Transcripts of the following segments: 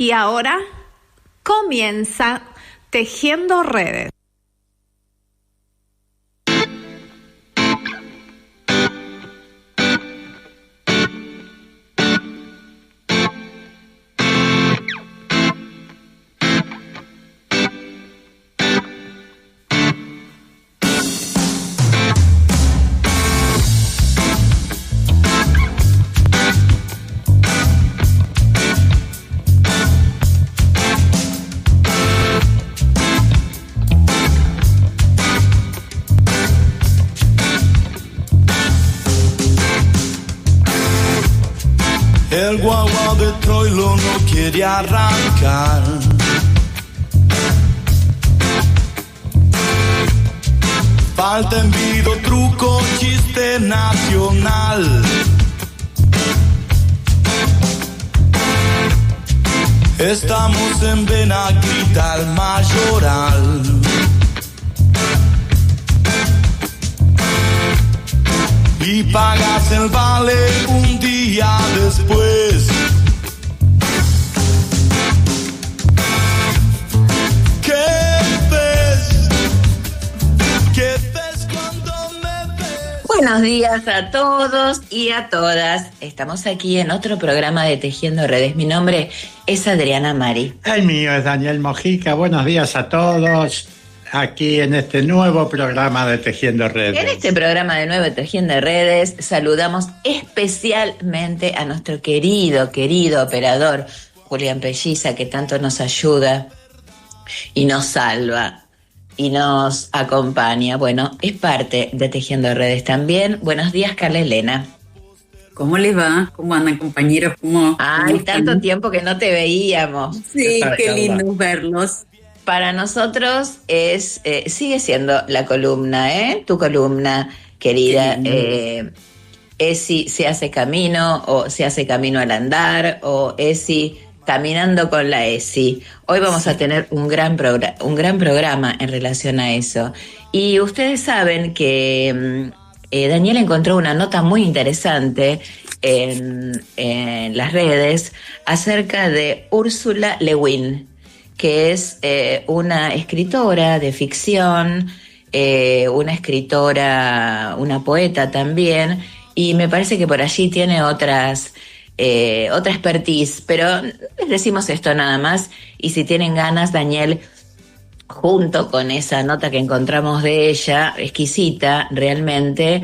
Y ahora comienza Tejiendo Redes. El guagua de Troilo no quiere arrancar. Falta envido, truco, chiste nacional. Estamos en Benaguita, el Mayoral. Y pagas el vale un día después. ¿Qué ves? ¿Qué ves cuando me ves? Buenos días a todos y a todas. Estamos aquí en otro programa de Tejiendo Redes. Mi nombre es Adriana Mari. El mío es Daniel Mojica. Buenos días a todos. Aquí en este nuevo programa de Tejiendo Redes. En este programa de nuevo Tejiendo Redes saludamos especialmente a nuestro querido operador Julián Pelliza, que tanto nos ayuda y nos salva y nos acompaña. Bueno, es parte de Tejiendo Redes también. Buenos días, Carla Elena. ¿Cómo les va? ¿Cómo andan, compañeros? ¿Cómo Tanto tiempo que no te veíamos. Sí, qué lindo verlos. Para nosotros sigue siendo la columna, tu columna, querida. Esi se hace camino, o se hace camino al andar, o Esi caminando con la Esi. Hoy vamos a tener un gran programa en relación a eso. Y ustedes saben que Daniel encontró una nota muy interesante en las redes acerca de Úrsula Le Guin, que es una escritora de ficción, una poeta también, y me parece que por allí tiene otra expertise, pero les decimos esto nada más, y si tienen ganas, Daniel, junto con esa nota que encontramos de ella, exquisita realmente,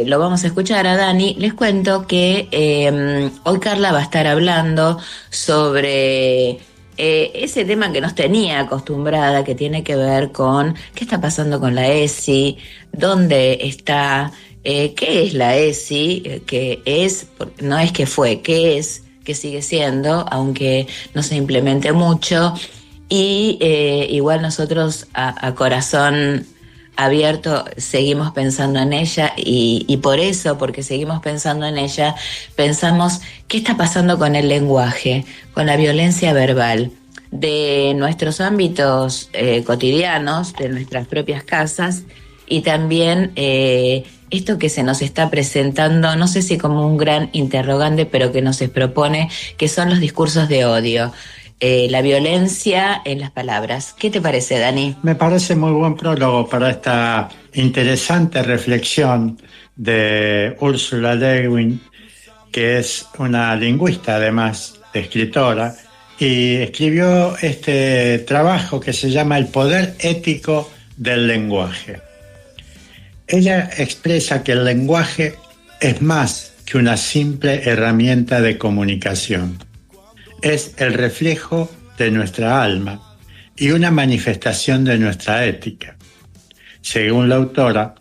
lo vamos a escuchar a Dani. Les cuento que hoy Carla va a estar hablando sobre ese tema que nos tenía acostumbrada, que tiene que ver con qué está pasando con la ESI, dónde está, qué es la ESI, qué es, no es que fue, qué es, qué sigue siendo, aunque no se implemente mucho, y igual nosotros a corazón abierto seguimos pensando en ella, y por eso, porque seguimos pensando en ella, pensamos qué está pasando con el lenguaje, con la violencia verbal de nuestros ámbitos cotidianos, de nuestras propias casas, y también esto que se nos está presentando, no sé si como un gran interrogante, pero que nos propone, que son los discursos de odio. La violencia en las palabras. ¿Qué te parece, Dani? Me parece muy buen prólogo para esta interesante reflexión de Úrsula Le Guin, que es una lingüista, además de escritora, y escribió este trabajo que se llama El poder ético del lenguaje. Ella expresa que el lenguaje es más que una simple herramienta de comunicación. Es el reflejo de nuestra alma y una manifestación de nuestra ética. Según la autora,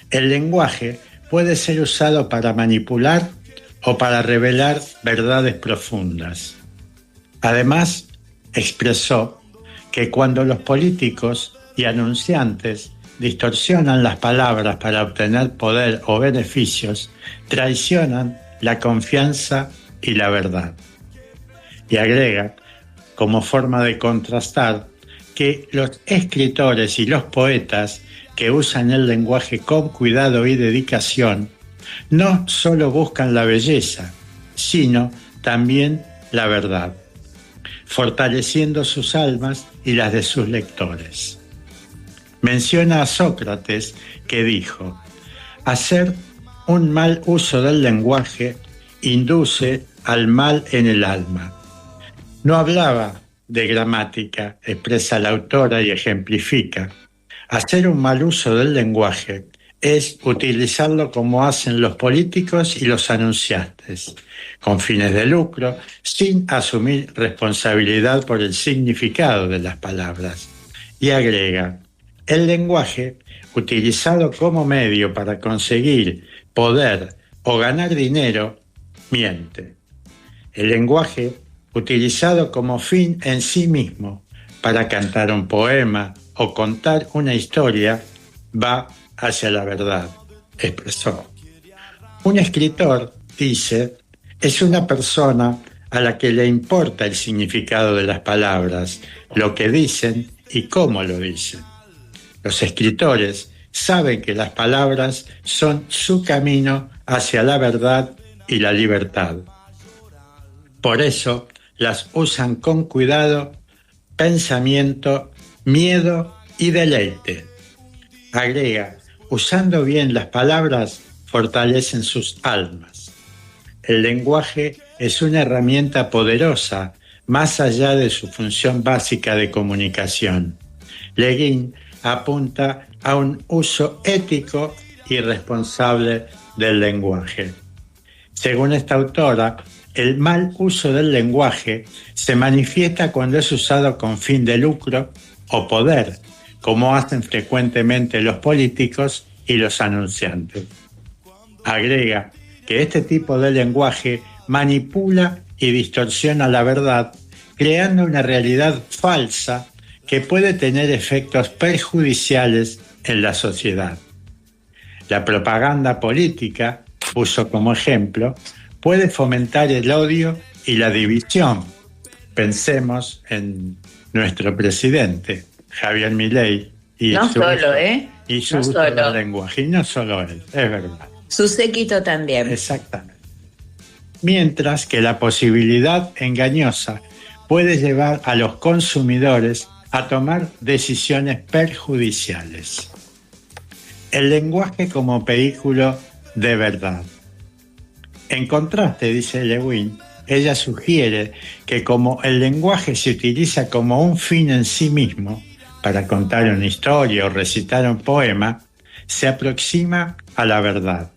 el lenguaje puede ser usado para manipular o para revelar verdades profundas. Además, expresó que cuando los políticos y anunciantes distorsionan las palabras para obtener poder o beneficios, traicionan la confianza y la verdad. Y agrega, como forma de contrastar, que los escritores y los poetas que usan el lenguaje con cuidado y dedicación no solo buscan la belleza, sino también la verdad. fortaleciendo sus almas y las de sus lectores. Menciona a Sócrates, que dijo: hacer un mal uso del lenguaje induce al mal en el alma. No hablaba de gramática, expresa la autora y ejemplifica. Hacer un mal uso del lenguaje es utilizarlo como hacen los políticos y los anunciantes, con fines de lucro, sin asumir responsabilidad por el significado de las palabras. Y agrega: el lenguaje, utilizado como medio para conseguir poder o ganar dinero, miente. El lenguaje, utilizado como fin en sí mismo para cantar un poema o contar una historia, va hacia la verdad, expresó. Un escritor, dice, es una persona a la que le importa el significado de las palabras, lo que dicen y cómo lo dicen. Los escritores saben que las palabras son su camino hacia la verdad y la libertad. Por eso las usan con cuidado, pensamiento, miedo y deleite. Agrega: usando bien las palabras, fortalecen sus almas. El lenguaje es una herramienta poderosa, más allá de su función básica de comunicación. Le Guin apunta a un uso ético y responsable del lenguaje. Según esta autora, el mal uso del lenguaje se manifiesta cuando es usado con fin de lucro o poder, como hacen frecuentemente los políticos y los anunciantes. Agrega que este tipo de lenguaje manipula y distorsiona la verdad, creando una realidad falsa que puede tener efectos perjudiciales en la sociedad. La propaganda política, puso como ejemplo, puede fomentar el odio y la división. Pensemos en nuestro presidente, Javier Milei, y no su solo, uso, y su no uso solo. del lenguaje. Y no solo él, es verdad. Su séquito también. Exactamente. Mientras que la posibilidad engañosa puede llevar a los consumidores a tomar decisiones perjudiciales. El lenguaje como vehículo de verdad. En contraste, dice Le Guin, ella sugiere que como el lenguaje se utiliza como un fin en sí mismo, para contar una historia o recitar un poema, se aproxima a la verdad.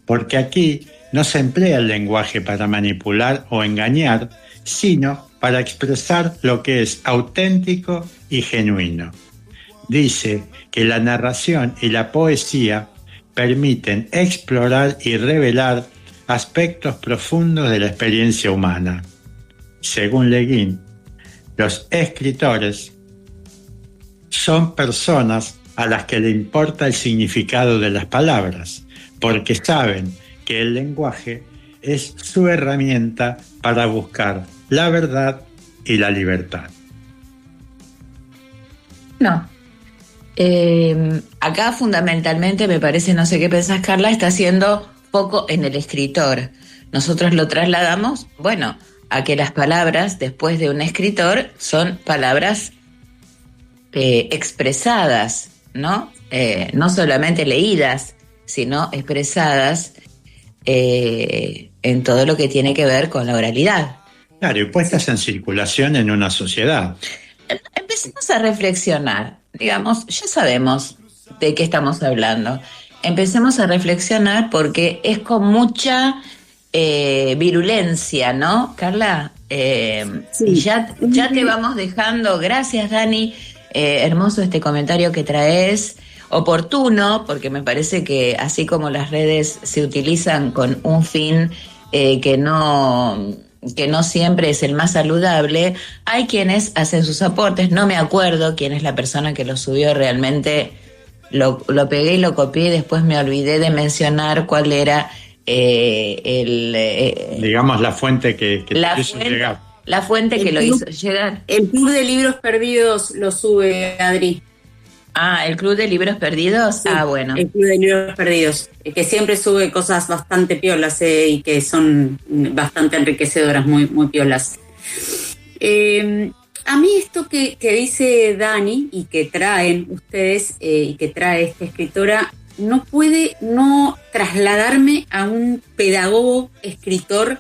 Porque aquí no se emplea el lenguaje para manipular o engañar, sino para expresar lo que es auténtico y genuino. Dice que la narración y la poesía permiten explorar y revelar aspectos profundos de la experiencia humana. Según Le Guin, los escritores son personas a las que le importa el significado de las palabras, porque saben que el lenguaje es su herramienta para buscar la verdad y la libertad. No. Acá fundamentalmente me parece, no sé qué pensás, Carla, está haciendo foco en el escritor. Nosotros lo trasladamos, bueno, a que las palabras después de un escritor son palabras expresadas, ¿no? No solamente leídas, sino expresadas en todo lo que tiene que ver con la oralidad. Claro, y puestas en circulación en una sociedad. Empecemos a reflexionar, digamos, ya sabemos de qué estamos hablando. Empecemos a reflexionar porque es con mucha virulencia, ¿no, Carla? Sí. Ya te vamos dejando. Gracias, Dani. Hermoso este comentario que traes. Oportuno, porque me parece que así como las redes se utilizan con un fin que no siempre es el más saludable, hay quienes hacen sus aportes. No me acuerdo quién es la persona que lo subió realmente. Lo pegué y lo copié y después me olvidé de mencionar cuál era digamos la fuente que la hizo fuente, llegar. la fuente que lo hizo llegar. El Club de Libros Perdidos lo sube, Adri. Ah, ¿el Club de Libros Perdidos? Sí, Bueno. El Club de Libros Perdidos, que siempre sube cosas bastante piolas y que son bastante enriquecedoras, muy, muy piolas. A mí esto que dice Dani y que traen ustedes y que trae esta escritora no puede no trasladarme a un pedagogo, escritor,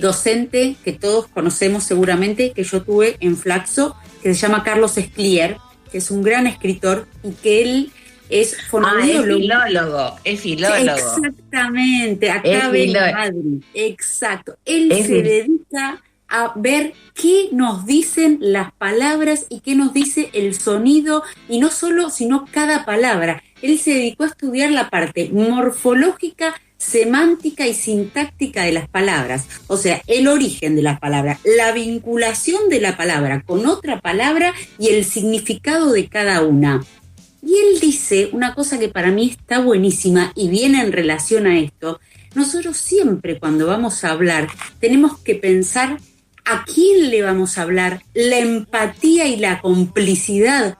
docente que todos conocemos seguramente, que yo tuve en Flaxo, que se llama Carlos Esclier, que es un gran escritor y que él es fonoaudiólogo. Es filólogo. Exactamente, acá ve Madrid. Exacto. Él se dedica a ver qué nos dicen las palabras y qué nos dice el sonido, y no solo, sino cada palabra. Él se dedicó a estudiar la parte morfológica, semántica y sintáctica de las palabras, o sea, el origen de las palabras, la vinculación de la palabra con otra palabra y el significado de cada una. Y él dice una cosa que para mí está buenísima y viene en relación a esto. Nosotros siempre cuando vamos a hablar tenemos que pensar a quién le vamos a hablar, la empatía y la complicidad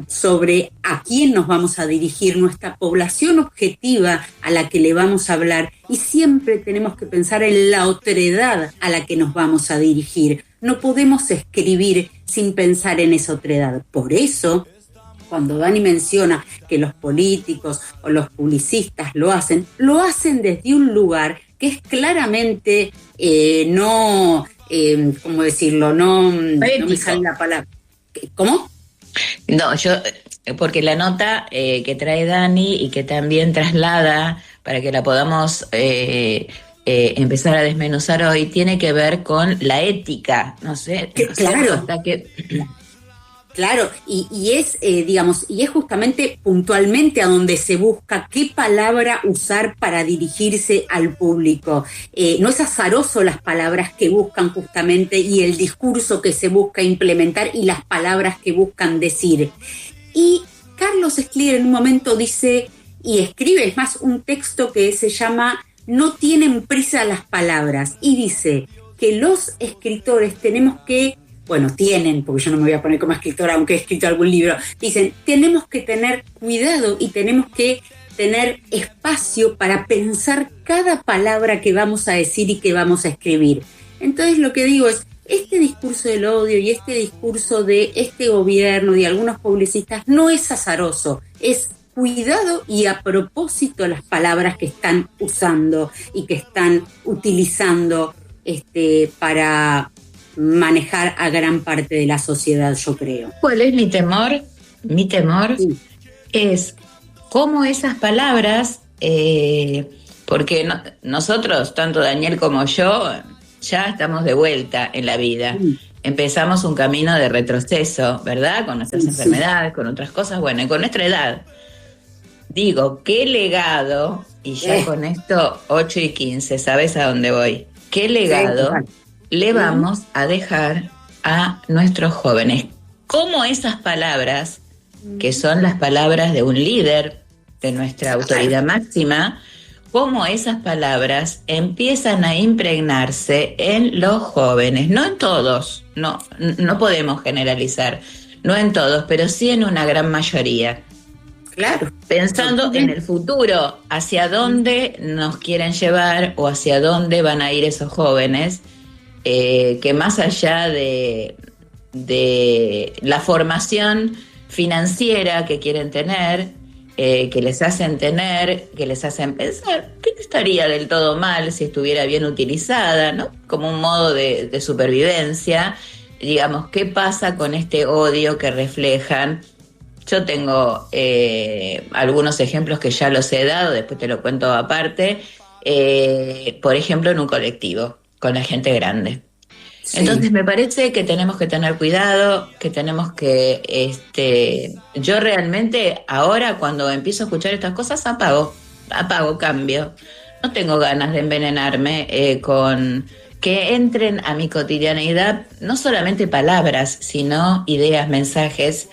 sobre a quién nos vamos a dirigir, nuestra población objetiva a la que le vamos a hablar, y siempre tenemos que pensar en la otredad a la que nos vamos a dirigir. No podemos escribir sin pensar en esa otredad. Por eso, cuando Dani menciona que los políticos o los publicistas lo hacen desde un lugar que es claramente ¿cómo decirlo? No me sale la palabra. ¿Cómo? No, porque la nota que trae Dani y que también traslada para que la podamos empezar a desmenuzar hoy, tiene que ver con la ética, claro. Claro, y es, y es justamente puntualmente a donde se busca qué palabra usar para dirigirse al público. No es azaroso las palabras que buscan justamente y el discurso que se busca implementar y las palabras que buscan decir. Y Carlos Esclier en un momento dice, y escribe, es más, un texto que se llama "No tienen prisa las palabras", y dice que los escritores tenemos que, tienen, porque yo no me voy a poner como escritora, aunque he escrito algún libro, dicen, tenemos que tener cuidado y tenemos que tener espacio para pensar cada palabra que vamos a decir y que vamos a escribir. Entonces lo que digo es, este discurso del odio y este discurso de este gobierno y algunos publicistas no es azaroso, es cuidado y a propósito las palabras que están usando y que están utilizando para manejar a gran parte de la sociedad, yo creo. ¿Cuál es mi temor? Mi temor es cómo esas palabras, porque nosotros, tanto Daniel como yo, ya estamos de vuelta en la vida. Empezamos un camino de retroceso, ¿verdad? Con nuestras enfermedades, con otras cosas, y con nuestra edad. Digo, ¿qué legado? Y ya con esto, 8:15, ¿sabes a dónde voy? ¿Qué legado le vamos a dejar a nuestros jóvenes? ¿Cómo esas palabras, que son las palabras de un líder, de nuestra autoridad máxima, cómo esas palabras empiezan a impregnarse en los jóvenes? No en todos, no podemos generalizar, no en todos, pero sí en una gran mayoría. Claro. Pensando en el futuro, hacia dónde nos quieren llevar o hacia dónde van a ir esos jóvenes, que más allá de la formación financiera que quieren tener, que les hacen tener, que les hacen pensar que no estaría del todo mal si estuviera bien utilizada, ¿no? Como un modo de supervivencia. Digamos, ¿qué pasa con este odio que reflejan? Yo tengo algunos ejemplos que ya los he dado, después te lo cuento aparte. Por ejemplo, en un colectivo, con la gente grande. Sí. Entonces me parece que tenemos que tener cuidado, que tenemos que... yo realmente ahora cuando empiezo a escuchar estas cosas apago, cambio. No tengo ganas de envenenarme con que entren a mi cotidianeidad no solamente palabras, sino ideas, mensajes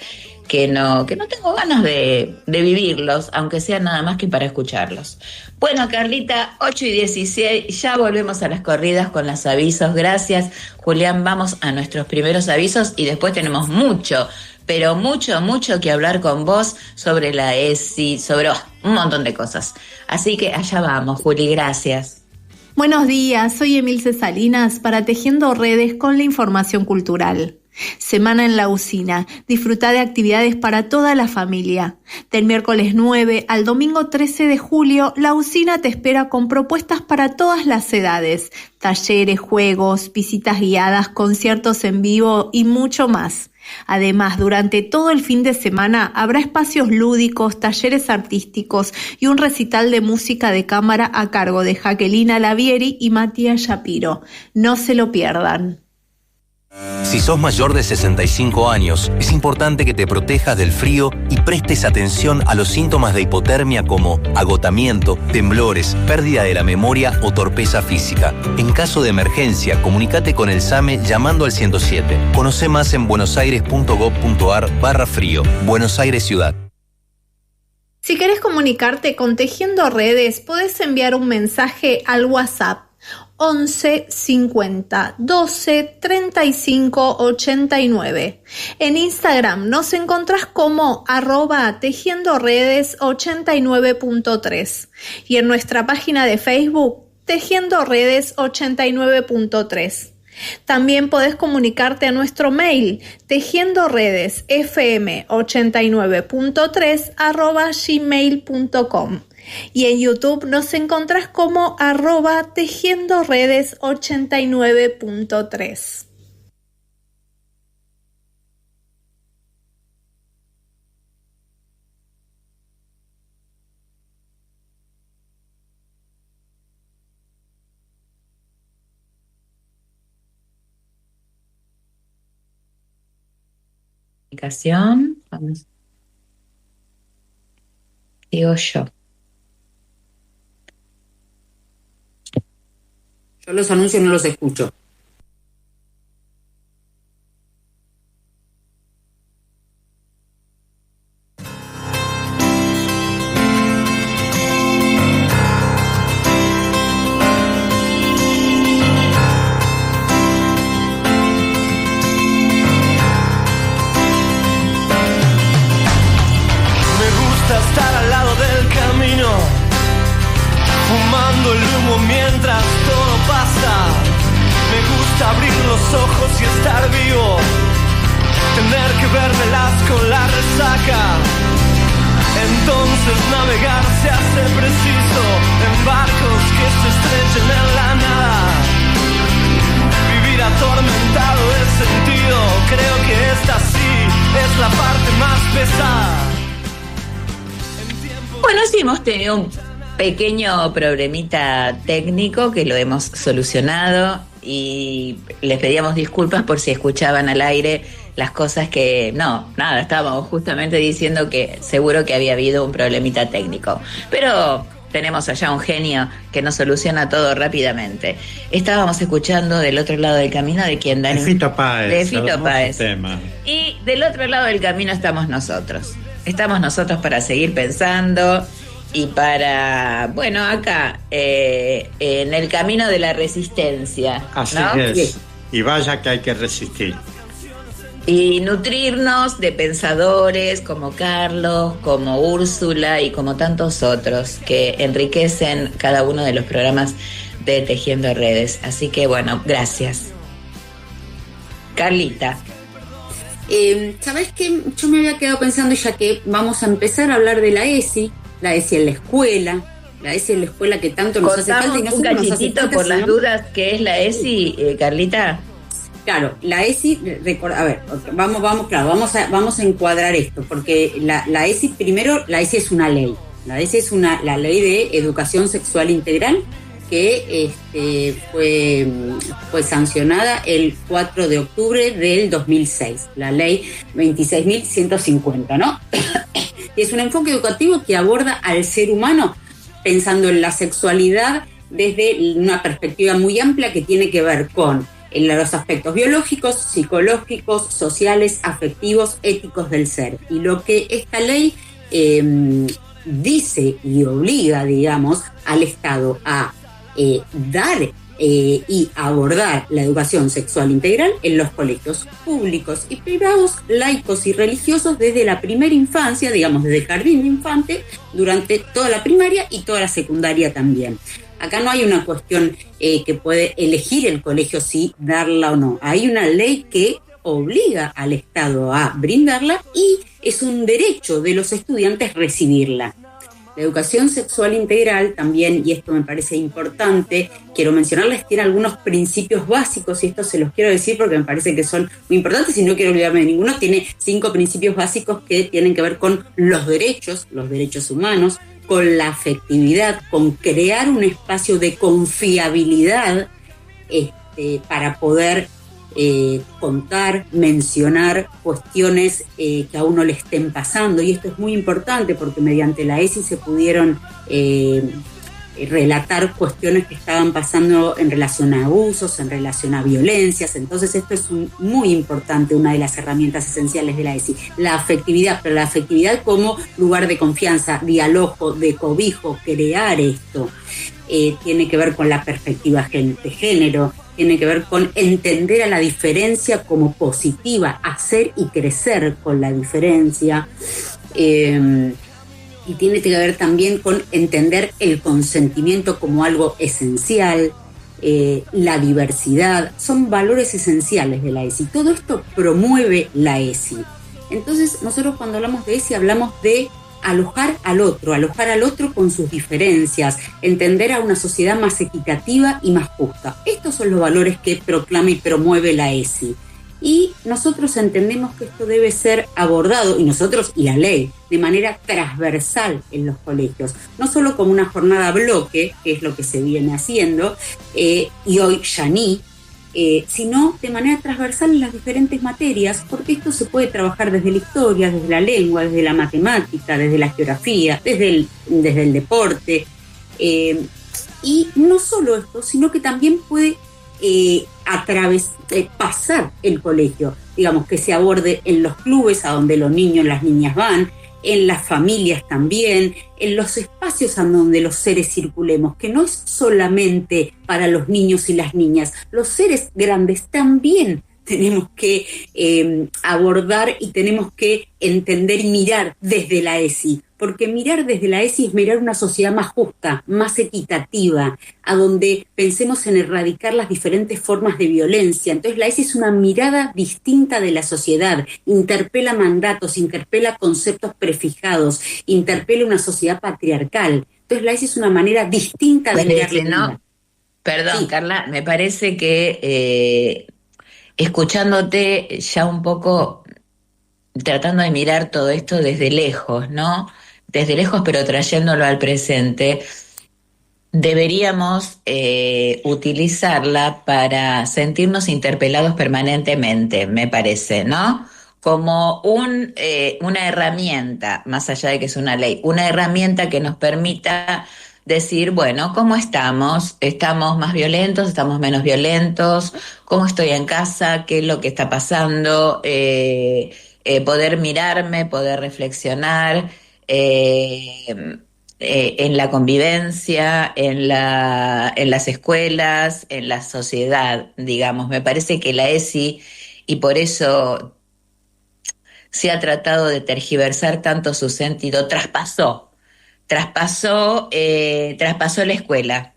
que no tengo ganas de vivirlos, aunque sea nada más que para escucharlos. Bueno, Carlita, 8:16, ya volvemos a las corridas con los avisos. Gracias, Julián. Vamos a nuestros primeros avisos y después tenemos mucho, pero mucho que hablar con vos sobre la ESI, sobre un montón de cosas. Así que allá vamos, Juli, gracias. Buenos días, soy Emilce Salinas para Tejiendo Redes con la información cultural. Semana en la Usina. Disfruta de actividades para toda la familia. Del miércoles 9 al domingo 13 de julio, la Usina te espera con propuestas para todas las edades. Talleres, juegos, visitas guiadas, conciertos en vivo y mucho más. Además, durante todo el fin de semana habrá espacios lúdicos, talleres artísticos y un recital de música de cámara a cargo de Jaquelina Lavieri y Matías Shapiro. No se lo pierdan. Si sos mayor de 65 años, es importante que te protejas del frío y prestes atención a los síntomas de hipotermia como agotamiento, temblores, pérdida de la memoria o torpeza física. En caso de emergencia, comunícate con el SAME llamando al 107. Conoce más en buenosaires.gov.ar/frío. Buenos Aires Ciudad. Si querés comunicarte con Tejiendo Redes, podés enviar un mensaje al WhatsApp 11 50 12 35 89. En Instagram nos encontrás como @tejiendoredes89.3 y en nuestra página de Facebook Tejiendo Redes 89.3. También podés comunicarte a nuestro mail tejiendoredesfm89.3@gmail.com. Y en YouTube nos encontrás como @tejiendoredes89.3. Vamos. Digo yo. Yo los anuncios no los escucho. Me gusta estar al lado del camino, fumando el humo mientras todo pasa. Me gusta abrir los ojos y estar vivo, tener que vérmelas con la resaca. Entonces navegar se hace preciso en barcos que se estrechen en la nada. Vivir atormentado es sentido, creo que esta sí es la parte más pesada. Bueno, sí hemos tenido un pequeño problemita técnico que lo hemos solucionado y les pedíamos disculpas por si escuchaban al aire las cosas que... No, nada, estábamos justamente diciendo que seguro que había habido un problemita técnico. Pero tenemos allá un genio que nos soluciona todo rápidamente. Estábamos escuchando Del otro lado del camino, ¿de quién, Dani? De Fito Páez. De Fito Páez. Tema. Y del otro lado del camino estamos nosotros. Estamos nosotros para seguir pensando y para, bueno, acá, en el camino de la resistencia. Así ¿no? es. Y vaya que hay que resistir. Y nutrirnos de pensadores como Carlos, como Úrsula y como tantos otros que enriquecen cada uno de los programas de Tejiendo Redes. Así que, bueno, gracias. Carlita. ¿Sabes qué? Yo me había quedado pensando, ya que vamos a empezar a hablar de la ESI en la escuela, que tanto nos hace falta. Y no un cachitito por las dudas, ¿qué es la ESI, Carlita? Claro, la ESI, a ver, vamos a encuadrar esto, porque la ESI, primero, la ESI es una ley. La ESI es la ley de educación sexual integral, que fue sancionada el 4 de octubre del 2006, la ley 26.150, ¿no? Y es un enfoque educativo que aborda al ser humano pensando en la sexualidad desde una perspectiva muy amplia que tiene que ver con los aspectos biológicos, psicológicos, sociales, afectivos, éticos del ser. Y lo que esta ley dice y obliga, digamos, al Estado a dar y abordar la educación sexual integral en los colegios públicos y privados, laicos y religiosos desde la primera infancia, digamos, desde el jardín de infante, durante toda la primaria y toda la secundaria también. Acá no hay una cuestión que puede elegir el colegio si darla o no. Hay una ley que obliga al Estado a brindarla y es un derecho de los estudiantes recibirla. La educación sexual integral también, y esto me parece importante, quiero mencionarles, tiene algunos principios básicos, y esto se los quiero decir porque me parece que son muy importantes y no quiero olvidarme de ninguno. Tiene 5 principios básicos que tienen que ver con los derechos humanos, con la afectividad, con crear un espacio de confiabilidad para poder contar, mencionar cuestiones que a uno le estén pasando, y esto es muy importante porque mediante la ESI se pudieron relatar cuestiones que estaban pasando en relación a abusos, en relación a violencias. Entonces esto es muy importante, una de las herramientas esenciales de la ESI, la afectividad, pero la afectividad como lugar de confianza, diálogo, de cobijo, crear esto. Tiene que ver con la perspectiva de género, tiene que ver con entender a la diferencia como positiva, hacer y crecer con la diferencia, y tiene que ver también con entender el consentimiento como algo esencial, la diversidad, son valores esenciales de la ESI. Todo esto promueve la ESI. Entonces nosotros cuando hablamos de ESI hablamos de alojar al otro con sus diferencias, entender a una sociedad más equitativa y más justa. Estos son los valores que proclama y promueve la ESI. Y nosotros entendemos que esto debe ser abordado, y nosotros y la ley, de manera transversal en los colegios. No solo como una jornada bloque, que es lo que se viene haciendo, y hoy ya ni, sino de manera transversal en las diferentes materias, porque esto se puede trabajar desde la historia, desde la lengua, desde la matemática, desde la geografía, desde el deporte, y no solo esto, sino que también puede pasar el colegio, digamos, que se aborde en los clubes a donde los niños y las niñas van, en las familias también, en los espacios a donde los seres circulemos, que no es solamente para los niños y las niñas, los seres grandes también tenemos que abordar y tenemos que entender y mirar desde la ESI, porque mirar desde la ESI es mirar una sociedad más justa, más equitativa, a donde pensemos en erradicar las diferentes formas de violencia. Entonces la ESI es una mirada distinta de la sociedad, interpela mandatos, interpela conceptos prefijados, interpela una sociedad patriarcal. Entonces la ESI es una manera distinta de mirar la vida. Perdón, sí. Carla, me parece que escuchándote ya un poco, tratando de mirar todo esto desde lejos, ¿no? Desde lejos, pero trayéndolo al presente, deberíamos utilizarla para sentirnos interpelados permanentemente, me parece, ¿no? Como una herramienta, más allá de que es una ley, una herramienta que nos permita decir, bueno, ¿cómo estamos? ¿Estamos más violentos? ¿Estamos menos violentos? ¿Cómo estoy en casa? ¿Qué es lo que está pasando? Poder mirarme, poder reflexionar en la convivencia, en las escuelas, en la sociedad, digamos. Me parece que la ESI, y por eso se ha tratado de tergiversar tanto su sentido, traspasó la escuela,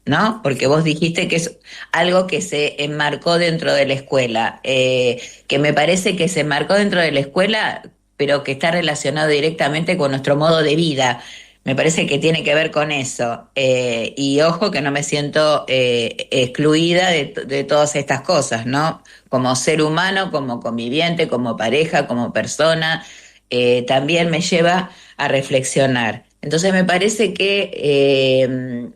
¿no? Porque vos dijiste que es algo que se enmarcó dentro de la escuela, que me parece que se enmarcó dentro de la escuela, pero que está relacionado directamente con nuestro modo de vida. Me parece que tiene que ver con eso. Y ojo que no me siento excluida de todas estas cosas, ¿no? Como ser humano, como conviviente, como pareja, como persona, también me lleva a reflexionar. Entonces me parece que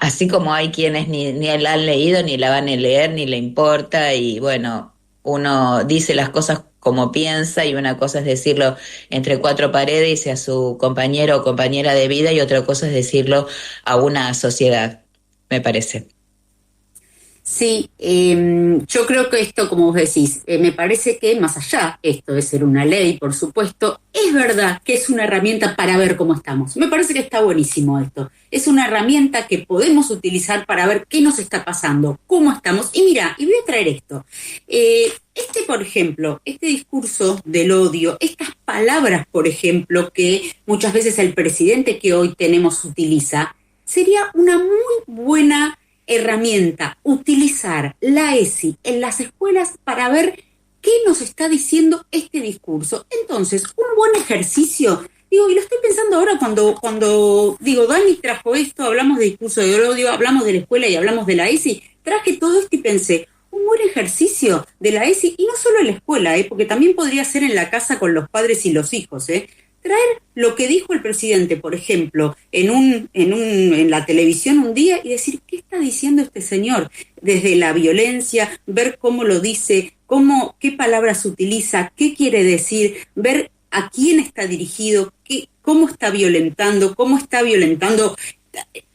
así como hay quienes ni la han leído, ni la van a leer, ni le importa, y bueno, uno dice las cosas como piensa, y una cosa es decirlo entre 4 paredes y a su compañero o compañera de vida, y otra cosa es decirlo a una sociedad, me parece. Sí, yo creo que esto, como vos decís, me parece que más allá, esto de ser una ley, por supuesto, es verdad que es una herramienta para ver cómo estamos. Me parece que está buenísimo esto. Es una herramienta que podemos utilizar para ver qué nos está pasando, cómo estamos. Y mira, y voy a traer esto. Por ejemplo, este discurso del odio, estas palabras, por ejemplo, que muchas veces el presidente que hoy tenemos utiliza, sería una muy buena herramienta utilizar la ESI en las escuelas para ver qué nos está diciendo este discurso. Entonces, un buen ejercicio, digo, y lo estoy pensando ahora cuando digo, Dani trajo esto, hablamos de discurso de odio, hablamos de la escuela y hablamos de la ESI, traje todo esto y pensé, un buen ejercicio de la ESI, y no solo en la escuela, porque también podría ser en la casa con los padres y los hijos, traer lo que dijo el presidente, por ejemplo, en la televisión un día y decir, ¿qué está diciendo este señor? Desde la violencia, ver cómo lo dice, qué palabras utiliza, qué quiere decir, ver a quién está dirigido, cómo está violentando,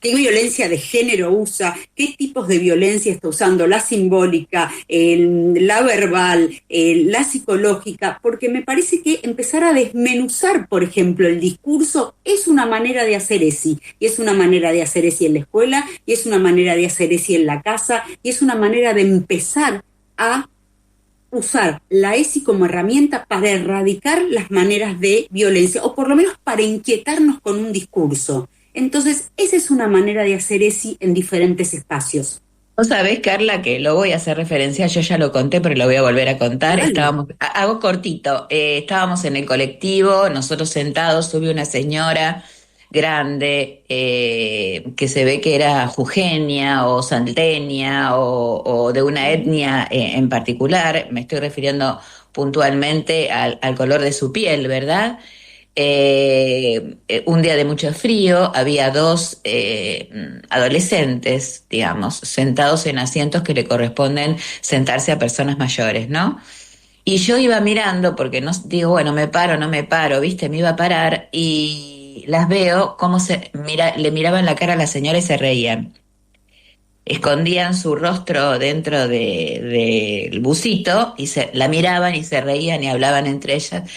qué violencia de género usa, qué tipos de violencia está usando, la simbólica, la verbal, la psicológica, porque me parece que empezar a desmenuzar, por ejemplo, el discurso es una manera de hacer ESI, y es una manera de hacer ESI en la escuela, y es una manera de hacer ESI en la casa, y es una manera de empezar a usar la ESI como herramienta para erradicar las maneras de violencia, o por lo menos para inquietarnos con un discurso. Entonces, esa es una manera de hacer ESI en diferentes espacios. Vos sabés, Carla, que lo voy a hacer referencia, yo ya lo conté, pero lo voy a volver a contar. Hago cortito, estábamos en el colectivo, nosotros sentados, subió una señora grande, que se ve que era jujeña o salteña o de una etnia en particular, me estoy refiriendo puntualmente al color de su piel, ¿verdad? Un día de mucho frío, había dos adolescentes, digamos, sentados en asientos que le corresponden sentarse a personas mayores, ¿no? Y yo iba mirando, porque no digo, bueno, me paro, no me paro, ¿viste? Me iba a parar y las veo cómo le miraban la cara a la señora y se reían. Escondían su rostro dentro del busito y la miraban y se reían y hablaban entre ellas.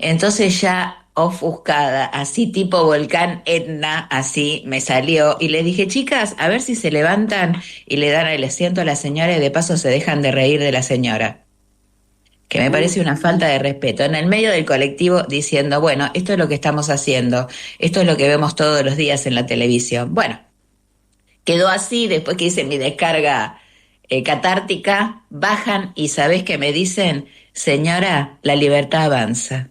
Entonces ya ofuscada, así tipo volcán Etna, así me salió y le dije, chicas, a ver si se levantan y le dan el asiento a la señora y de paso se dejan de reír de la señora, que me parece una falta de respeto, en el medio del colectivo diciendo, bueno, esto es lo que estamos haciendo, esto es lo que vemos todos los días en la televisión. Bueno, quedó así, después que hice mi descarga catártica, bajan y ¿sabés qué me dicen? Señora, la libertad avanza.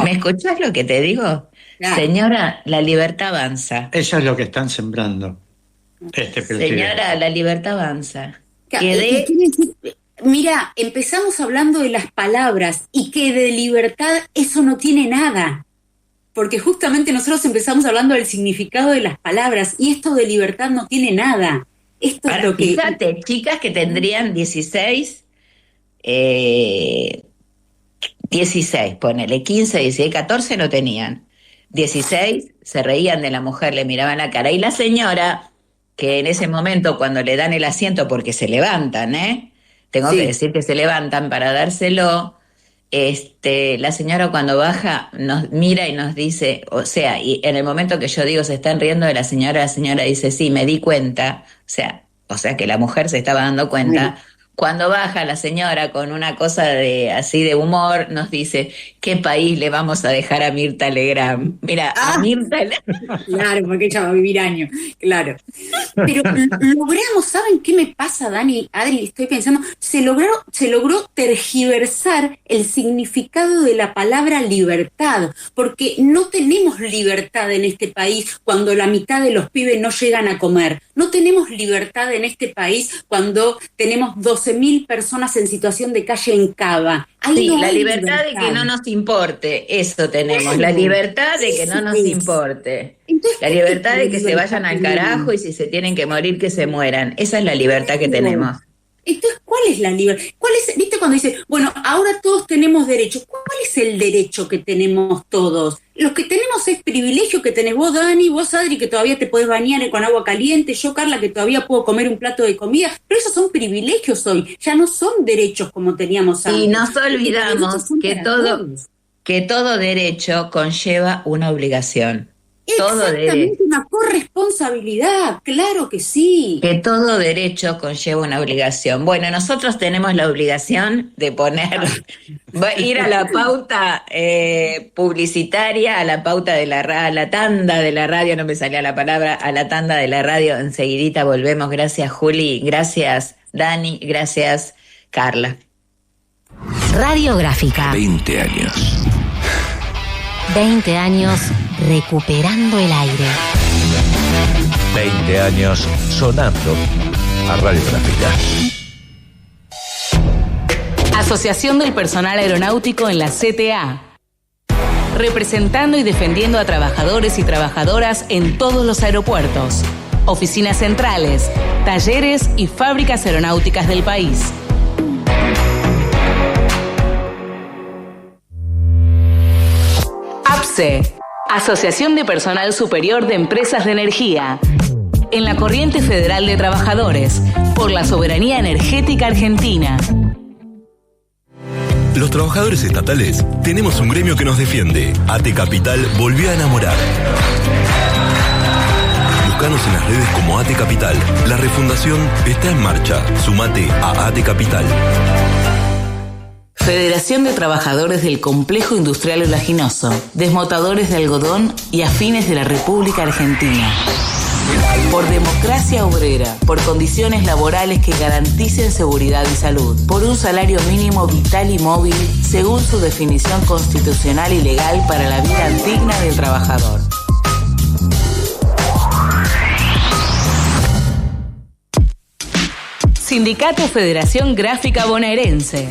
¿Me escuchás lo que te digo? Claro. Señora, la libertad avanza. Eso es lo que están sembrando este presidente. Señora, la libertad avanza. Mira, empezamos hablando de las palabras y que de libertad eso no tiene nada. Porque justamente nosotros empezamos hablando del significado de las palabras y esto de libertad no tiene nada. Esto es lo que... Fíjate, chicas que tendrían 16, ponele, 15, 16, 14 no tenían. 16 se reían de la mujer, le miraban la cara. Y la señora, que en ese momento cuando le dan el asiento, porque se levantan, tengo que decir que se levantan para dárselo, la señora cuando baja nos mira y nos dice, o sea, y en el momento que yo digo se están riendo de la señora dice, sí, me di cuenta, o sea que la mujer se estaba dando cuenta. Cuando baja la señora con una cosa así de humor, nos dice, ¿qué país le vamos a dejar a Mirta Legrand? Mira, a Mirta Legrand. Claro, porque ella va a vivir años, claro. Pero logramos, ¿saben qué me pasa, Dani, Adri? Estoy pensando, se logró tergiversar el significado de la palabra libertad, porque no tenemos libertad en este país cuando la mitad de los pibes no llegan a comer. No tenemos libertad en este país cuando tenemos 12.000 personas en situación de calle en Cava. Sí, no la libertad de que no nos importe, eso tenemos, la libertad de que no nos importe. Entonces, la libertad de que se vayan al carajo y si se tienen que morir, que se mueran. Esa es la libertad que tenemos. Entonces, ¿cuál es la libertad? ¿Viste cuando dice, bueno, ahora todos tenemos derechos? ¿Cuál es el derecho que tenemos todos? Los que tenemos es privilegio que tenés vos, Dani, vos, Adri, que todavía te podés bañar con agua caliente, yo, Carla, que todavía puedo comer un plato de comida, pero esos son privilegios hoy, ya no son derechos como teníamos antes. Y nos olvidamos que todo derecho conlleva una obligación. Exactamente, una corresponsabilidad, claro que sí. Que todo derecho conlleva una obligación. Bueno, nosotros tenemos la obligación de ir a la pauta publicitaria, a la pauta de a la tanda de la radio, no me salía la palabra, a la tanda de la radio. Enseguidita volvemos. Gracias, Juli. Gracias, Dani. Gracias, Carla. Radiográfica. 20 años. 20 años recuperando el aire. 20 años sonando a Radiográfica. Asociación del Personal Aeronáutico en la CTA. Representando y defendiendo a trabajadores y trabajadoras en todos los aeropuertos, oficinas centrales, talleres y fábricas aeronáuticas del país. APSE, Asociación de Personal Superior de Empresas de Energía. En la Corriente Federal de Trabajadores, por la soberanía energética argentina. Los trabajadores estatales tenemos un gremio que nos defiende. AT Capital volvió a enamorar. Búscanos en las redes como AT Capital. La refundación está en marcha. Sumate a AT Capital. Federación de Trabajadores del Complejo Industrial Oleaginoso, Desmotadores de Algodón y Afines de la República Argentina. Por democracia obrera, por condiciones laborales que garanticen seguridad y salud, por un salario mínimo vital y móvil según su definición constitucional y legal para la vida digna del trabajador. Sindicato Federación Gráfica Bonaerense.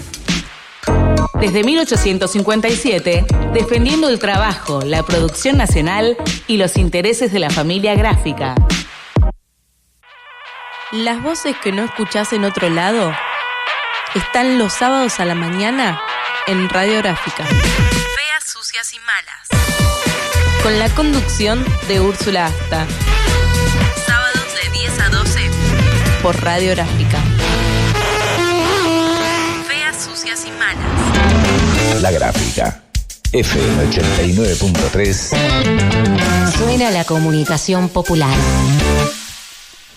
Desde 1857, defendiendo el trabajo, la producción nacional y los intereses de la familia gráfica. Las voces que no escuchás en otro lado están los sábados a la mañana en Radiográfica. Feas, sucias y malas. Con la conducción de Úrsula Asta. Sábados de 10 a 12 por Radiográfica. Feas, sucias y malas. La Gráfica. FM 89.3. Suena la comunicación popular.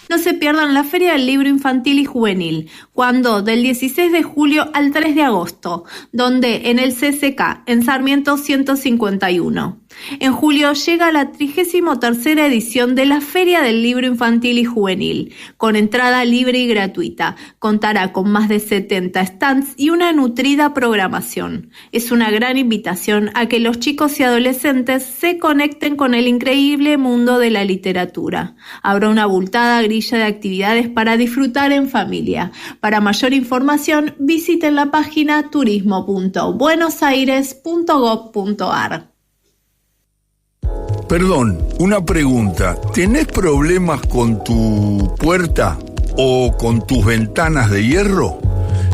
No se pierdan la Feria del Libro Infantil y Juvenil, cuando del 16 de julio al 3 de agosto, donde en el CCK, en Sarmiento 151. En julio llega la 33ª edición de la Feria del Libro Infantil y Juvenil, con entrada libre y gratuita. Contará con más de 70 stands y una nutrida programación. Es una gran invitación a que los chicos y adolescentes se conecten con el increíble mundo de la literatura. Habrá una abultada grilla de actividades para disfrutar en familia. Para mayor información, visiten la página turismo.buenosaires.gov.ar. Perdón, una pregunta. ¿Tenés problemas con tu puerta o con tus ventanas de hierro?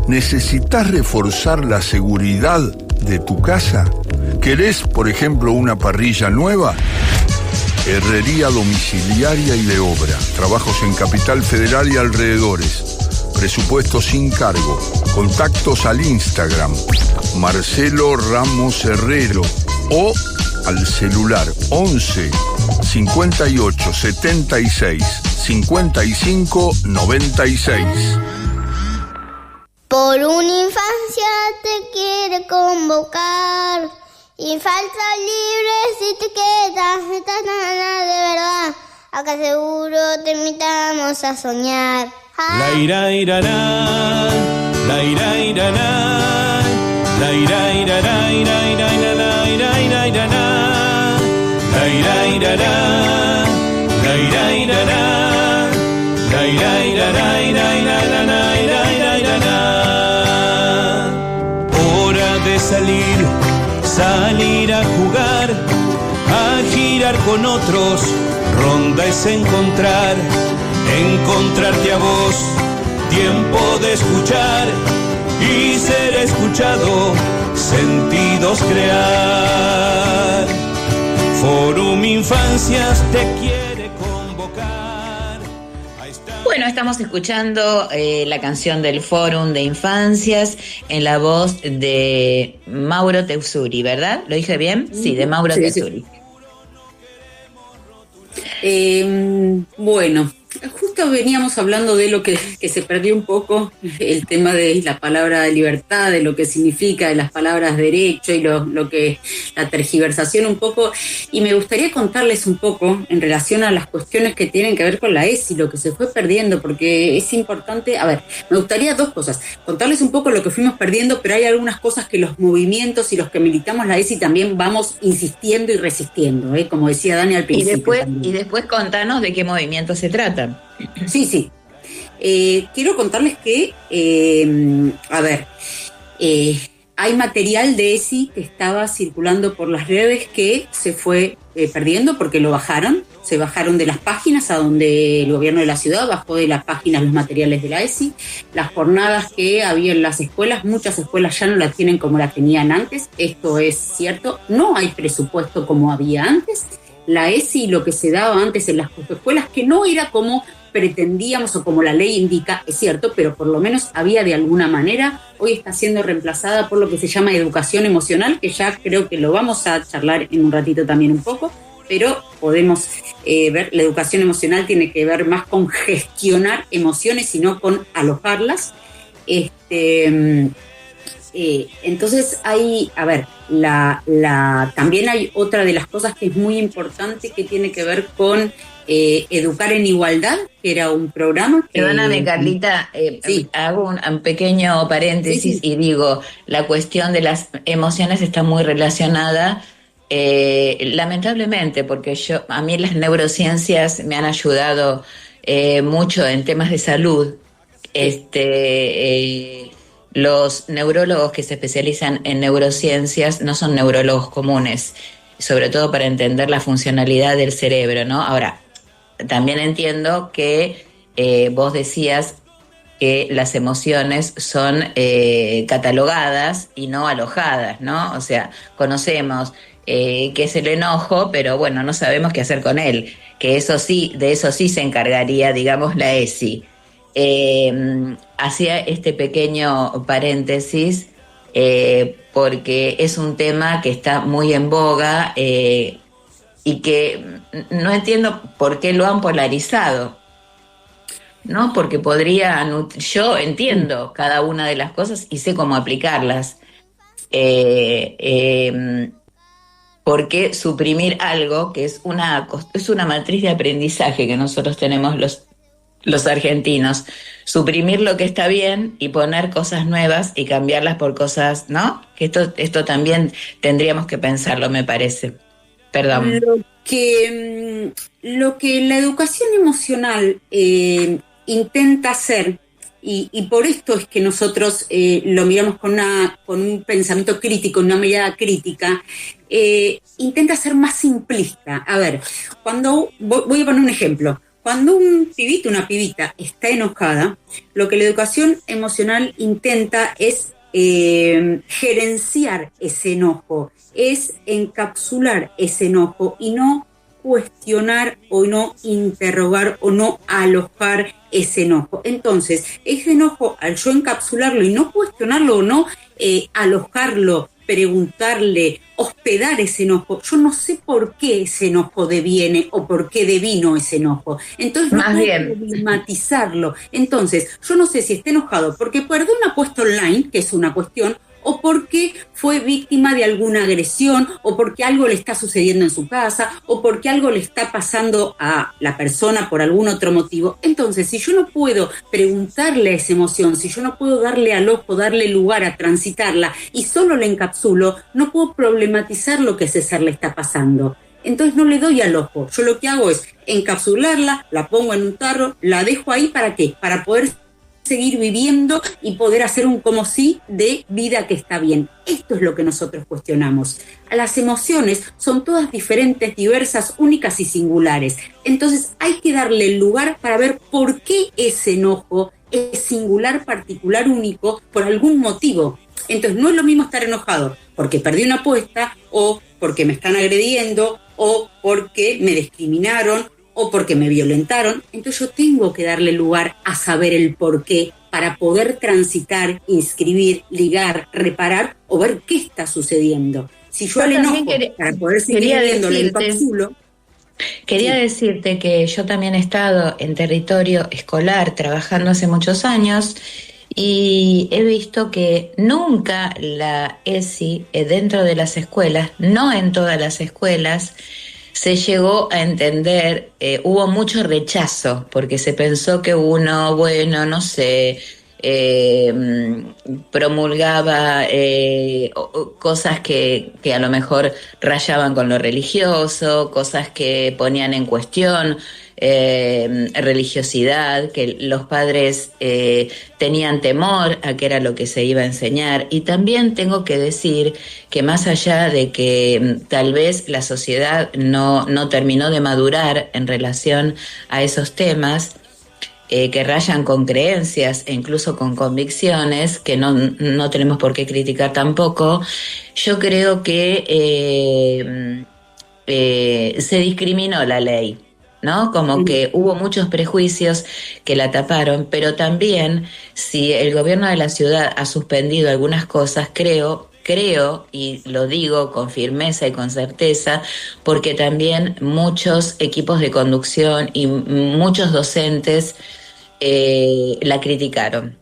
¿Necesitas reforzar la seguridad de tu casa? ¿Querés, por ejemplo, una parrilla nueva? Herrería domiciliaria y de obra. Trabajos en Capital Federal y alrededores. Presupuesto sin cargo. Contactos al Instagram Marcelo Ramos Herrero o al celular 11 58 76 55 96. Por una infancia te quiere convocar. Infancia libre, si te quedas, estás nada de verdad. Acá seguro te invitamos a soñar. La ira irará, la ira irará, la ira irará, ira ira ira la ira ira irará, la ira irará, la ira irará, la ira irará, ira ira la ira ira irará. Hora de salir a jugar, a girar con otros, ronda es encontrarte a vos, tiempo de escuchar y ser escuchado, sentidos crear. Forum Infancias te quiere convocar. Bueno, estamos escuchando la canción del Fórum de Infancias en la voz de Mauro Teussuri, ¿verdad? ¿Lo dije bien? Sí, de Mauro Teussuri. Bueno, justo veníamos hablando de lo que se perdió un poco, el tema de la palabra libertad, de lo que significa, de las palabras derecho y lo que la tergiversación un poco, y me gustaría contarles un poco en relación a las cuestiones que tienen que ver con la ESI, lo que se fue perdiendo, porque es importante. A ver, me gustaría dos cosas: contarles un poco lo que fuimos perdiendo, pero hay algunas cosas que los movimientos y los que militamos la ESI también vamos insistiendo y resistiendo, como decía Dani al principio. Y después contanos de qué movimiento se trata. Sí. Quiero contarles que, hay material de ESI que estaba circulando por las redes que se fue perdiendo porque se bajaron de las páginas, a donde el gobierno de la ciudad bajó de las páginas los materiales de la ESI. Las jornadas que había en las escuelas, muchas escuelas ya no la tienen como la tenían antes, esto es cierto, no hay presupuesto como había antes. La ESI, lo que se daba antes en las escuelas, que no era como pretendíamos o como la ley indica, es cierto, pero por lo menos había de alguna manera. Hoy está siendo reemplazada por lo que se llama educación emocional, que ya creo que lo vamos a charlar en un ratito también un poco, pero podemos ver, la educación emocional tiene que ver más con gestionar emociones y no con alojarlas. Entonces hay, también hay otra de las cosas que es muy importante que tiene que ver con Educar en Igualdad, que era un programa que... Perdóname, Carlita, sí. Hago un pequeño paréntesis, sí. Y digo, la cuestión de las emociones está muy relacionada, lamentablemente, porque a mí las neurociencias me han ayudado mucho en temas de salud. Los neurólogos que se especializan en neurociencias no son neurólogos comunes, sobre todo para entender la funcionalidad del cerebro, ¿no? Ahora, también entiendo que vos decías que las emociones son catalogadas y no alojadas, ¿no? O sea, conocemos qué es el enojo, pero bueno, no sabemos qué hacer con él, que de eso sí se encargaría, digamos, la ESI. Hacía este pequeño paréntesis porque es un tema que está muy en boga y que no entiendo por qué lo han polarizado, ¿no? Porque yo entiendo cada una de las cosas y sé cómo aplicarlas. ¿Por qué suprimir algo que es una matriz de aprendizaje que nosotros tenemos los argentinos? Suprimir lo que está bien y poner cosas nuevas y cambiarlas por cosas, ¿no? Que esto también tendríamos que pensarlo, me parece. Perdón. Lo que la educación emocional intenta hacer, y por esto es que nosotros lo miramos con un pensamiento crítico, una mirada crítica, intenta ser más simplista. A ver, voy a poner un ejemplo. Cuando un pibito, una pibita está enojada, lo que la educación emocional intenta es gerenciar ese enojo, es encapsular ese enojo y no cuestionar o no interrogar o no alojar ese enojo. Entonces, ese enojo, al yo encapsularlo y no cuestionarlo o no alojarlo, preguntarle, hospedar ese enojo, yo no sé por qué ese enojo deviene o por qué devino ese enojo. Entonces no puedo problematizarlo. Entonces, yo no sé si está enojado porque perdió una apuesta online, que es una cuestión, o porque fue víctima de alguna agresión, o porque algo le está sucediendo en su casa, o porque algo le está pasando a la persona por algún otro motivo. Entonces, si yo no puedo preguntarle a esa emoción, si yo no puedo darle al ojo, darle lugar a transitarla, y solo la encapsulo, no puedo problematizar lo que a ese ser le está pasando. Entonces no le doy al ojo. Yo lo que hago es encapsularla, la pongo en un tarro, la dejo ahí, ¿para qué? Para poder seguir viviendo y poder hacer un como sí de vida que está bien. Esto es lo que nosotros cuestionamos. Las emociones son todas diferentes, diversas, únicas y singulares. Entonces hay que darle el lugar para ver por qué ese enojo es singular, particular, único, por algún motivo. Entonces no es lo mismo estar enojado porque perdí una apuesta, o porque me están agrediendo, o porque me discriminaron, o porque me violentaron. Entonces yo tengo que darle lugar a saber el porqué para poder transitar, inscribir, ligar, reparar o ver qué está sucediendo. Si yo al enojo, para poder seguir viviendo, le encapsulo. Quería decirte que yo también he estado en territorio escolar trabajando hace muchos años y he visto que nunca la ESI dentro de las escuelas, no en todas las escuelas, se llegó a entender, hubo mucho rechazo porque se pensó que uno, bueno, no sé, promulgaba cosas que a lo mejor rayaban con lo religioso, cosas que ponían en cuestión religiosidad, que los padres tenían temor a qué era lo que se iba a enseñar. Y también tengo que decir que más allá de que tal vez la sociedad no terminó de madurar en relación a esos temas, que rayan con creencias e incluso con convicciones, que no tenemos por qué criticar tampoco, yo creo que se discriminó la ley, ¿no? Como que hubo muchos prejuicios que la taparon, pero también si el gobierno de la ciudad ha suspendido algunas cosas, creo, y lo digo con firmeza y con certeza, porque también muchos equipos de conducción y muchos docentes la criticaron.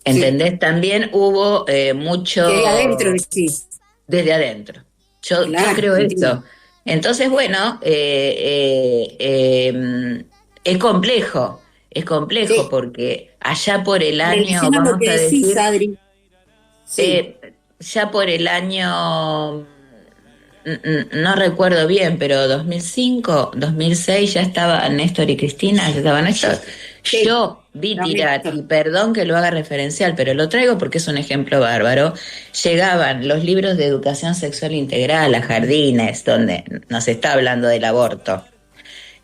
¿Entendés? Sí. También hubo mucho... Desde adentro, decís. Desde adentro. Yo creo eso. Entonces, bueno, es complejo sí. Porque allá por el año, vamos a decir, Adri. Sí. Ya por el año, no recuerdo bien, pero 2005, 2006 ya estaban Néstor y Cristina, ya estaban estos. Sí. Yo vi tirar, y perdón que lo haga referencial, pero lo traigo porque es un ejemplo bárbaro. Llegaban los libros de educación sexual integral a jardines, donde no se está hablando del aborto,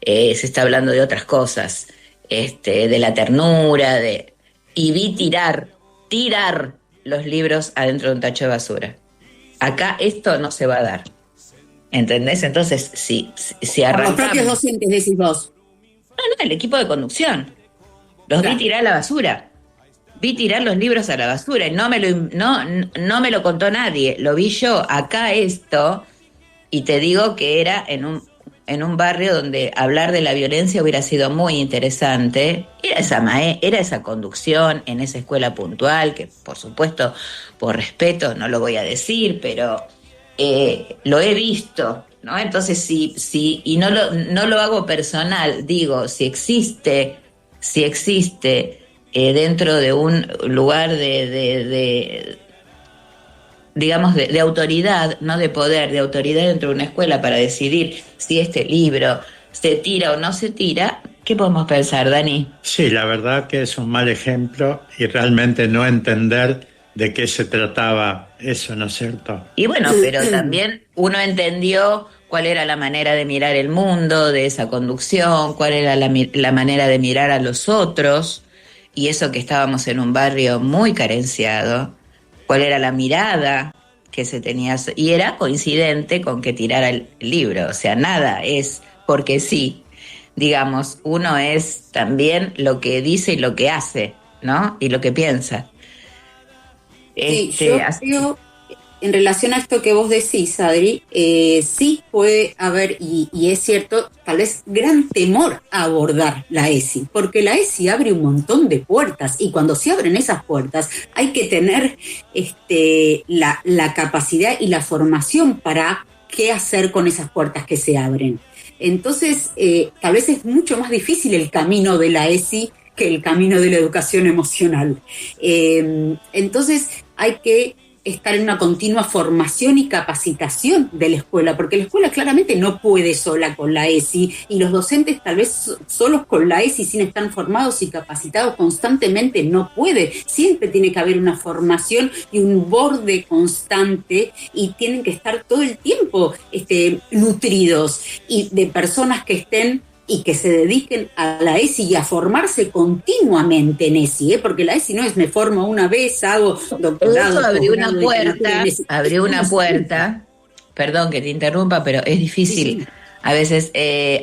se está hablando de otras cosas, de la ternura, y vi tirar los libros adentro de un tacho de basura. Acá esto no se va a dar. ¿Entendés? Entonces, si arrancamos... Los propios docentes, decís vos. No, el equipo de conducción. Los vi tirar a la basura. Vi tirar los libros a la basura y no me lo contó nadie. Lo vi yo. Acá esto, y te digo que era en un barrio donde hablar de la violencia hubiera sido muy interesante. Era esa conducción en esa escuela puntual, que por supuesto, por respeto, no lo voy a decir, pero lo he visto, ¿no? Entonces, y no lo hago personal, digo, si existe dentro de un lugar digamos, de autoridad, no de poder, de autoridad dentro de una escuela para decidir si este libro se tira o no se tira, ¿qué podemos pensar, Dani? Sí, la verdad que es un mal ejemplo y realmente no entender de qué se trataba eso, ¿no es cierto? Y bueno, pero también uno entendió cuál era la manera de mirar el mundo de esa conducción, cuál era la manera de mirar a los otros, y eso que estábamos en un barrio muy carenciado, cuál era la mirada que se tenía, y era coincidente con que tirara el libro, o sea, nada es porque sí, digamos, uno es también lo que dice y lo que hace, ¿no? Y lo que piensa. Sí, yo creo, en relación a esto que vos decís, Adri, sí puede haber, y es cierto, tal vez gran temor a abordar la ESI, porque la ESI abre un montón de puertas, y cuando se abren esas puertas hay que tener la capacidad y la formación para qué hacer con esas puertas que se abren. Entonces, tal vez es mucho más difícil el camino de la ESI que el camino de la educación emocional. Entonces, hay que estar en una continua formación y capacitación de la escuela, porque la escuela claramente no puede sola con la ESI, y los docentes tal vez solos con la ESI sin estar formados y capacitados constantemente no puede. Siempre tiene que haber una formación y un borde constante, y tienen que estar todo el tiempo nutridos y de personas que estén y que se dediquen a la ESI y a formarse continuamente en ESI, porque la ESI no es me formo una vez, hago doctorado. Eso abrió una puerta, perdón que te interrumpa, pero es difícil. Sí. A veces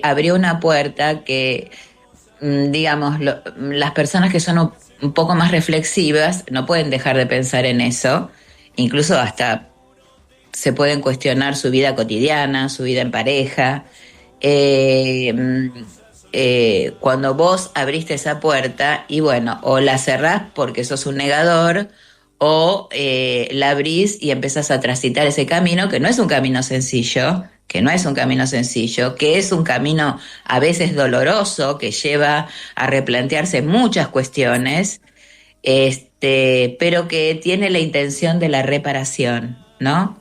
abrió una puerta que, digamos, las personas que son un poco más reflexivas no pueden dejar de pensar en eso, incluso hasta se pueden cuestionar su vida cotidiana, su vida en pareja. cuando vos abriste esa puerta y bueno, o la cerrás porque sos un negador, o la abrís y empezás a transitar ese camino, que no es un camino sencillo, que es un camino a veces doloroso, que lleva a replantearse muchas cuestiones, pero que tiene la intención de la reparación, ¿no?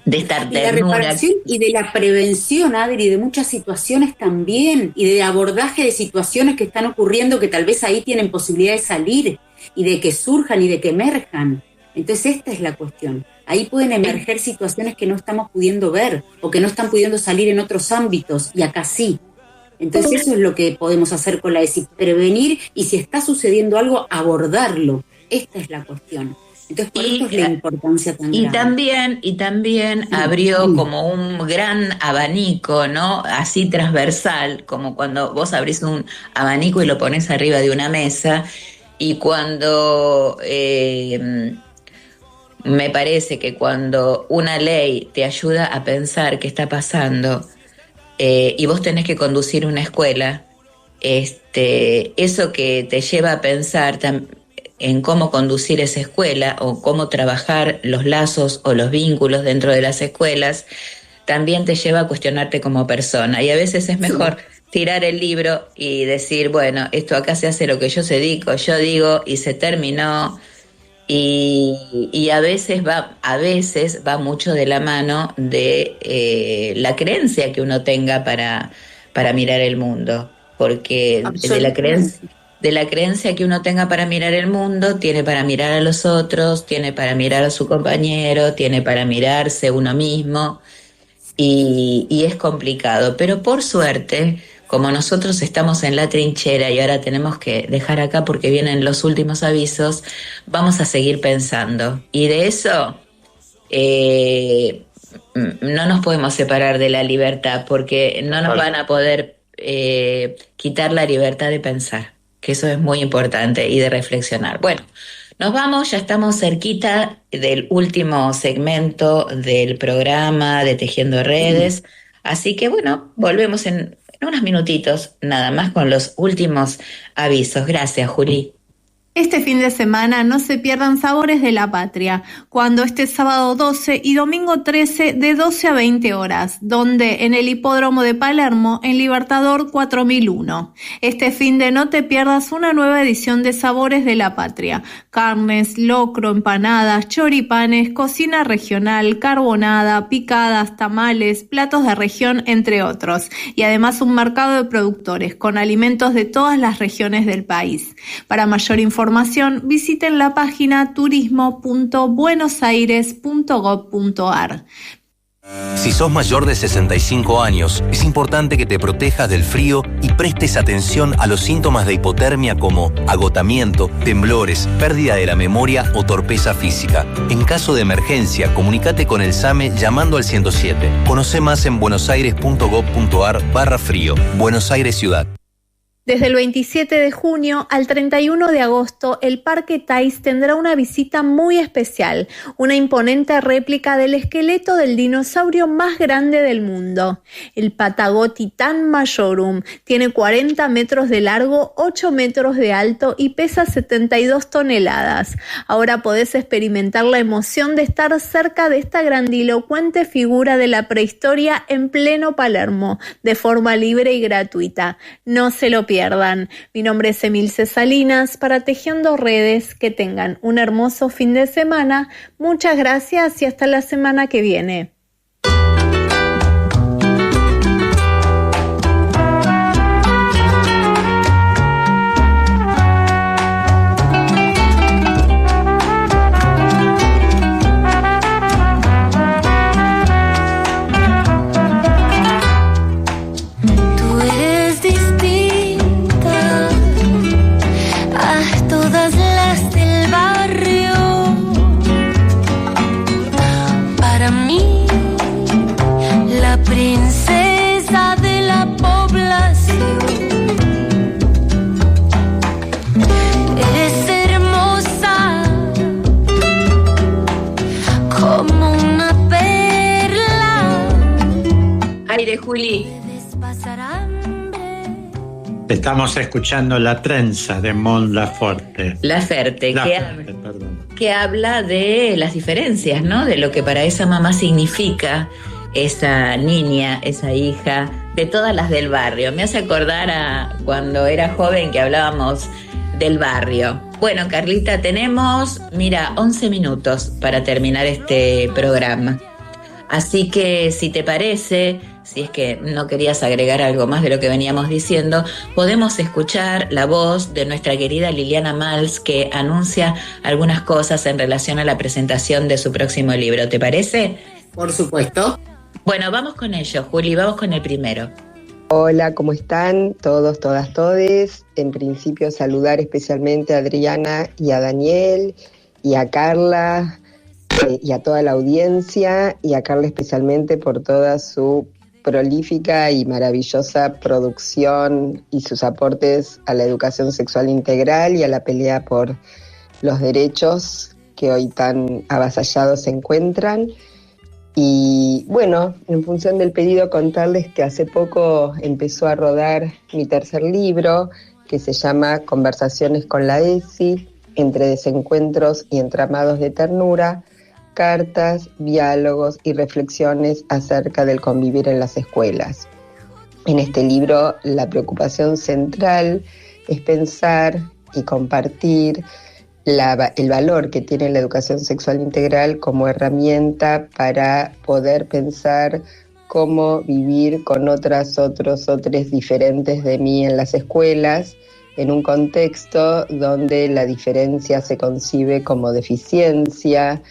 De esta ternura. De la reparación y de la prevención, Adri, de muchas situaciones también, y de abordaje de situaciones que están ocurriendo que tal vez ahí tienen posibilidad de salir, y de que surjan y de que emerjan. Entonces esta es la cuestión. Ahí pueden emerger situaciones que no estamos pudiendo ver, o que no están pudiendo salir en otros ámbitos, y acá sí. Entonces eso es lo que podemos hacer con la ESI, prevenir, y si está sucediendo algo, abordarlo. Esta es la cuestión. Entonces por eso es la importancia tan grande. Y también abrió como un gran abanico, ¿no? Así transversal, como cuando vos abrís un abanico y lo pones arriba de una mesa, y cuando me parece que cuando una ley te ayuda a pensar qué está pasando, y vos tenés que conducir una escuela, eso que te lleva a pensar en cómo conducir esa escuela o cómo trabajar los lazos o los vínculos dentro de las escuelas, también te lleva a cuestionarte como persona. Y a veces es mejor tirar el libro y decir, bueno, esto acá se hace lo que yo digo y se terminó. Y a veces va mucho de la mano de la creencia que uno tenga para mirar el mundo, porque de la creencia que uno tenga para mirar el mundo, tiene para mirar a los otros, tiene para mirar a su compañero, tiene para mirarse uno mismo, y es complicado. Pero por suerte, como nosotros estamos en la trinchera y ahora tenemos que dejar acá porque vienen los últimos avisos, vamos a seguir pensando. Y de eso no nos podemos separar de la libertad, porque no nos van a poder quitar la libertad de pensar, que eso es muy importante, y de reflexionar. Bueno, nos vamos, ya estamos cerquita del último segmento del programa de Tejiendo Redes, así que bueno, volvemos en unos minutitos nada más con los últimos avisos. Gracias, Juli. Este fin de semana no se pierdan Sabores de la Patria, cuando este sábado 12 y domingo 13 de 12 a 20 horas, donde en el Hipódromo de Palermo, en Libertador 4001. Este fin de no te pierdas una nueva edición de Sabores de la Patria. Carnes, locro, empanadas, choripanes, cocina regional, carbonada, picadas, tamales, platos de región, entre otros. Y además un mercado de productores con alimentos de todas las regiones del país. Para mayor información, visiten la página turismo.buenosaires.gov.ar. Si sos mayor de 65 años, es importante que te protejas del frío y prestes atención a los síntomas de hipotermia como agotamiento, temblores, pérdida de la memoria o torpeza física. En caso de emergencia, comunícate con el SAME llamando al 107. Conoce más en buenosaires.gov.ar/frío. Buenos Aires Ciudad. Desde el 27 de junio al 31 de agosto, el Parque Tays tendrá una visita muy especial, una imponente réplica del esqueleto del dinosaurio más grande del mundo. El Patagotitan Majorum tiene 40 metros de largo, 8 metros de alto y pesa 72 toneladas. Ahora podés experimentar la emoción de estar cerca de esta grandilocuente figura de la prehistoria en pleno Palermo, de forma libre y gratuita. No se lo pierdan. Mi nombre es Emilce Salinas para Tejiendo Redes. Que tengan un hermoso fin de semana. Muchas gracias y hasta la semana que viene. Princesa de la población, eres hermosa como una perla. Aire, Juli. Juli. Estamos escuchando La Trenza de Mon Laferte. Laferte, que habla de las diferencias, ¿no? De lo que para esa mamá significa esa niña, esa hija, de todas las del barrio. Me hace acordar a cuando era joven que hablábamos del barrio. Bueno, Carlita, tenemos, 11 minutos para terminar este programa. Así que, si te parece, si es que no querías agregar algo más de lo que veníamos diciendo, podemos escuchar la voz de nuestra querida Liliana Mals, que anuncia algunas cosas en relación a la presentación de su próximo libro. ¿Te parece? Por supuesto. Bueno, vamos con ello, Juli, vamos con el primero. Hola, ¿cómo están? Todos, todas, todes. En principio, saludar especialmente a Adriana y a Daniel y a Carla y a toda la audiencia, y a Carla especialmente por toda su prolífica y maravillosa producción y sus aportes a la educación sexual integral y a la pelea por los derechos que hoy tan avasallados se encuentran. Y bueno, en función del pedido, contarles que hace poco empezó a rodar mi tercer libro, que se llama Conversaciones con la ESI, entre desencuentros y entramados de ternura, cartas, diálogos y reflexiones acerca del convivir en las escuelas. En este libro, la preocupación central es pensar y compartir el valor que tiene la educación sexual integral como herramienta para poder pensar cómo vivir con otros diferentes de mí en las escuelas, en un contexto donde la diferencia se concibe como deficiencia,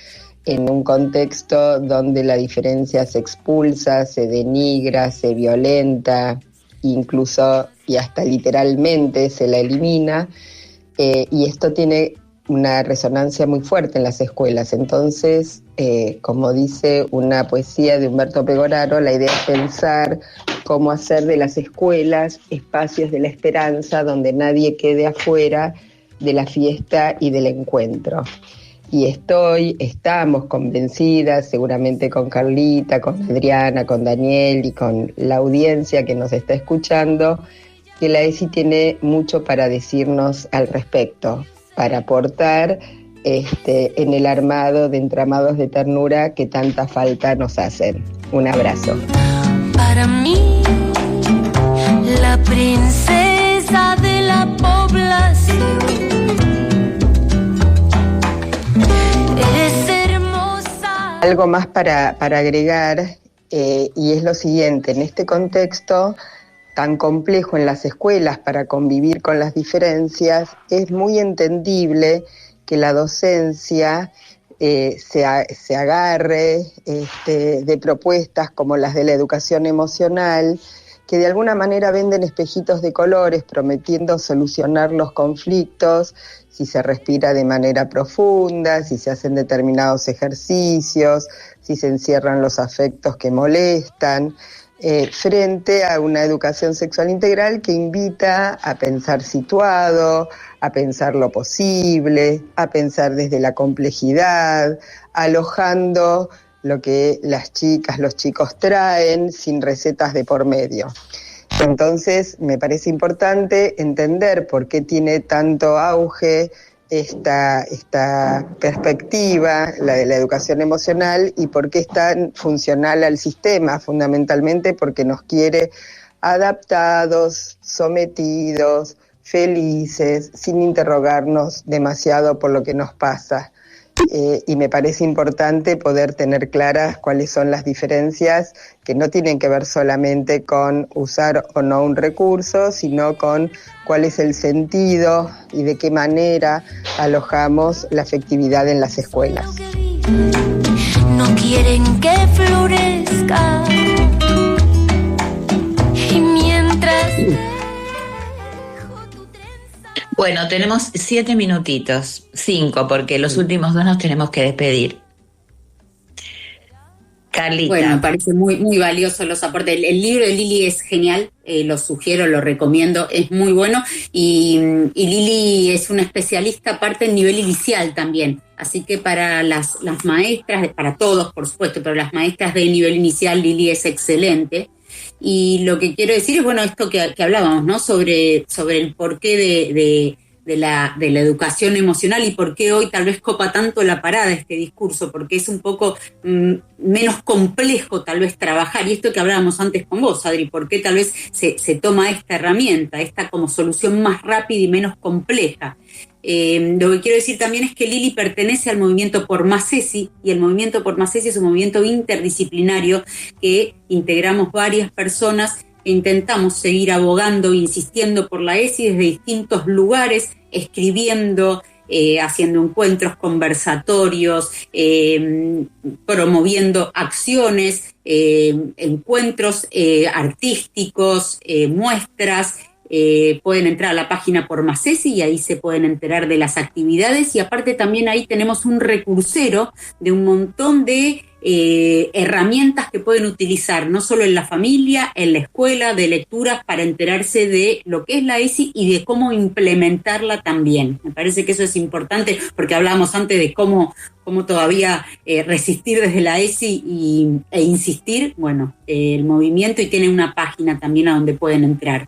en un contexto donde la diferencia se expulsa, se denigra, se violenta, incluso y hasta literalmente se la elimina, y esto tiene una resonancia muy fuerte en las escuelas. Entonces, como dice una poesía de Humberto Pegoraro, la idea es pensar cómo hacer de las escuelas espacios de la esperanza donde nadie quede afuera de la fiesta y del encuentro. Y estamos convencidas, seguramente con Carlita, con Adriana, con Daniel y con la audiencia que nos está escuchando, que la ESI tiene mucho para decirnos al respecto, para aportar en el armado de entramados de ternura que tanta falta nos hacen. Un abrazo. Para mí, la princesa de la población es hermosa. Algo más para agregar, y es lo siguiente: en este contexto tan complejo en las escuelas para convivir con las diferencias, es muy entendible que la docencia se agarre de propuestas como las de la educación emocional, que de alguna manera venden espejitos de colores prometiendo solucionar los conflictos si se respira de manera profunda, si se hacen determinados ejercicios, si se encierran los afectos que molestan, frente a una educación sexual integral que invita a pensar situado, a pensar lo posible, a pensar desde la complejidad, alojando lo que las chicas, los chicos traen sin recetas de por medio. Entonces, me parece importante entender por qué tiene tanto auge esta perspectiva, la de la educación emocional, y por qué es tan funcional al sistema, fundamentalmente porque nos quiere adaptados, sometidos, felices, sin interrogarnos demasiado por lo que nos pasa. Y me parece importante poder tener claras cuáles son las diferencias, que no tienen que ver solamente con usar o no un recurso, sino con cuál es el sentido y de qué manera alojamos la afectividad en las escuelas. No quieren que florezca, y mientras... Bueno, tenemos 7 minutitos, 5, porque los últimos 2 nos tenemos que despedir. Carlita. Bueno, me parece muy, muy valioso los aportes. El libro de Lili es genial, lo sugiero, lo recomiendo, es muy bueno. Y Lili es una especialista aparte en nivel inicial también. Así que para las maestras, para todos por supuesto, pero las maestras de nivel inicial, Lili es excelente. Y lo que quiero decir es, bueno, esto que hablábamos, ¿no? Sobre el porqué de la educación emocional y por qué hoy tal vez copa tanto la parada este discurso, porque es un poco menos complejo tal vez trabajar, y esto que hablábamos antes con vos, Adri, por qué tal vez se toma esta herramienta, esta como solución más rápida y menos compleja. Lo que quiero decir también es que Lili pertenece al movimiento Por Más ESI, y el movimiento Por Más ESI es un movimiento interdisciplinario que integramos varias personas. Intentamos seguir abogando e insistiendo por la ESI desde distintos lugares, escribiendo, haciendo encuentros, conversatorios, promoviendo acciones, encuentros artísticos, muestras. Pueden entrar a la página Por Más ESI y ahí se pueden enterar de las actividades, y aparte también ahí tenemos un recursero de un montón de herramientas que pueden utilizar, no solo en la familia, en la escuela, de lecturas para enterarse de lo que es la ESI y de cómo implementarla también. Me parece que eso es importante, porque hablábamos antes de cómo todavía resistir desde la ESI e insistir. Bueno, el movimiento, y tiene una página también a donde pueden entrar.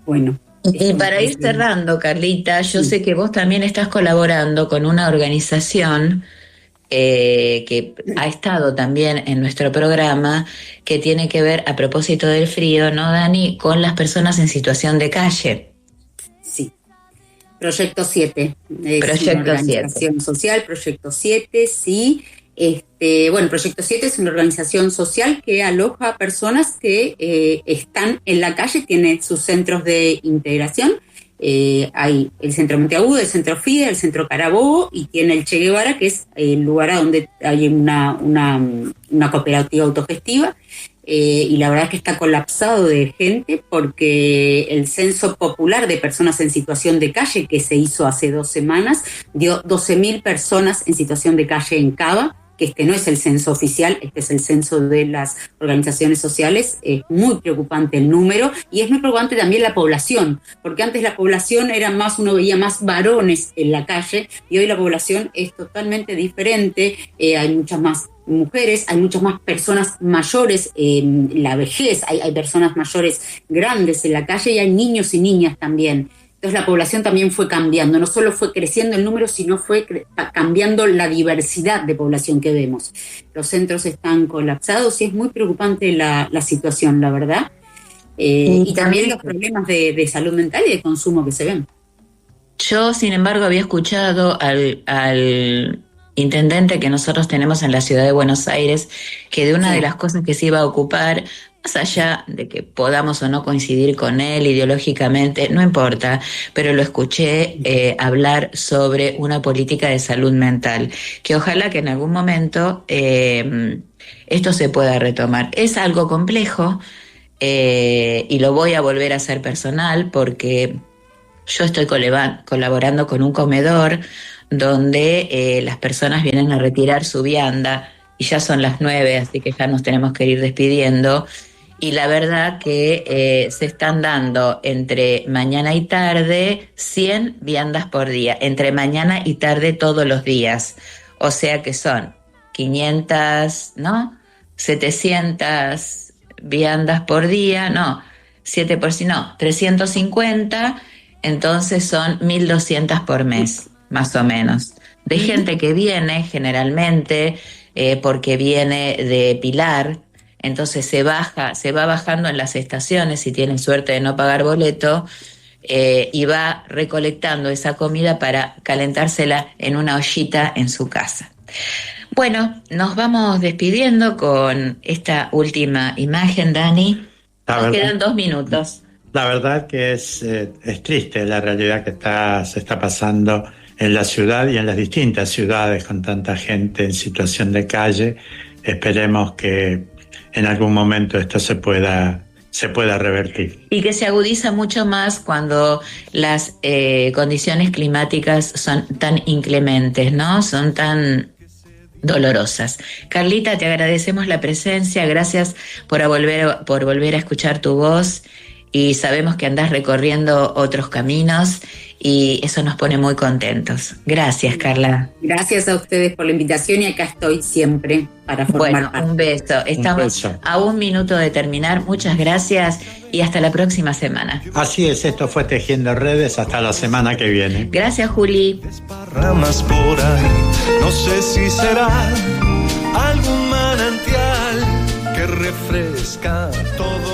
Bueno. Y para ir cerrando, Carlita, yo sé que vos también estás colaborando con una organización que ha estado también en nuestro programa, que tiene que ver, a propósito del frío, ¿no, Dani?, con las personas en situación de calle. Sí. Proyecto 7. Proyecto una organización 7. social, Proyecto 7, sí. Bueno, Proyecto 7 es una organización social que aloja a personas que están en la calle, tiene sus centros de integración. Hay el Centro Monteagudo, el Centro FIDE, el Centro Carabobo, y tiene el Che Guevara, que es el lugar a donde hay una cooperativa autogestiva. Y la verdad es que está colapsado de gente, porque el censo popular de personas en situación de calle, que se hizo hace 2 semanas, dio 12.000 personas en situación de calle en Cava, que este no es el censo oficial, este es el censo de las organizaciones sociales. Es muy preocupante el número, y es muy preocupante también la población, porque antes la población era más, uno veía más varones en la calle, y hoy la población es totalmente diferente. Hay muchas más mujeres, hay muchas más personas mayores, la vejez, hay personas mayores grandes en la calle, y hay niños y niñas también. Entonces la población también fue cambiando, no solo fue creciendo el número, sino fue cambiando la diversidad de población que vemos. Los centros están colapsados y es muy preocupante la situación, la verdad. Y también los problemas de salud mental y de consumo que se ven. Yo, sin embargo, había escuchado al intendente que nosotros tenemos en la ciudad de Buenos Aires, que de una de las cosas que se iba a ocupar, más allá de que podamos o no coincidir con él ideológicamente, no importa, pero lo escuché hablar sobre una política de salud mental, que ojalá que en algún momento esto se pueda retomar. Es algo complejo, y lo voy a volver a hacer personal, porque yo estoy colaborando con un comedor donde las personas vienen a retirar su vianda, y ya son las 9, así que ya nos tenemos que ir despidiendo. Y la verdad que se están dando entre mañana y tarde 100 viandas por día, entre mañana y tarde todos los días. O sea que son 500, ¿no? 700 viandas por día, no, 7 por si no, 350, entonces son 1.200 por mes, más o menos. De gente que viene generalmente porque viene de Pilar. Entonces se va bajando en las estaciones, si tienen suerte de no pagar boleto, y va recolectando esa comida para calentársela en una ollita en su casa. Bueno, nos vamos despidiendo con esta última imagen, Dani. Nos quedan 2 minutos. La verdad que es triste la realidad que se está pasando en la ciudad y en las distintas ciudades con tanta gente en situación de calle. Esperemos que en algún momento esto se pueda revertir. Y que se agudiza mucho más cuando las condiciones climáticas son tan inclementes, ¿no? Son tan dolorosas. Carlita, te agradecemos la presencia, gracias por volver a escuchar tu voz, y sabemos que andás recorriendo otros caminos, y eso nos pone muy contentos. Gracias, Carla. Gracias a ustedes por la invitación y acá estoy siempre para formar parte. Un beso. Estamos a 1 minuto de terminar. Muchas gracias y hasta la próxima semana. Así es, esto fue Tejiendo Redes. Hasta la semana que viene. Gracias, Juli. Ramas por ahí, no sé si será algún manantial que refresca todo.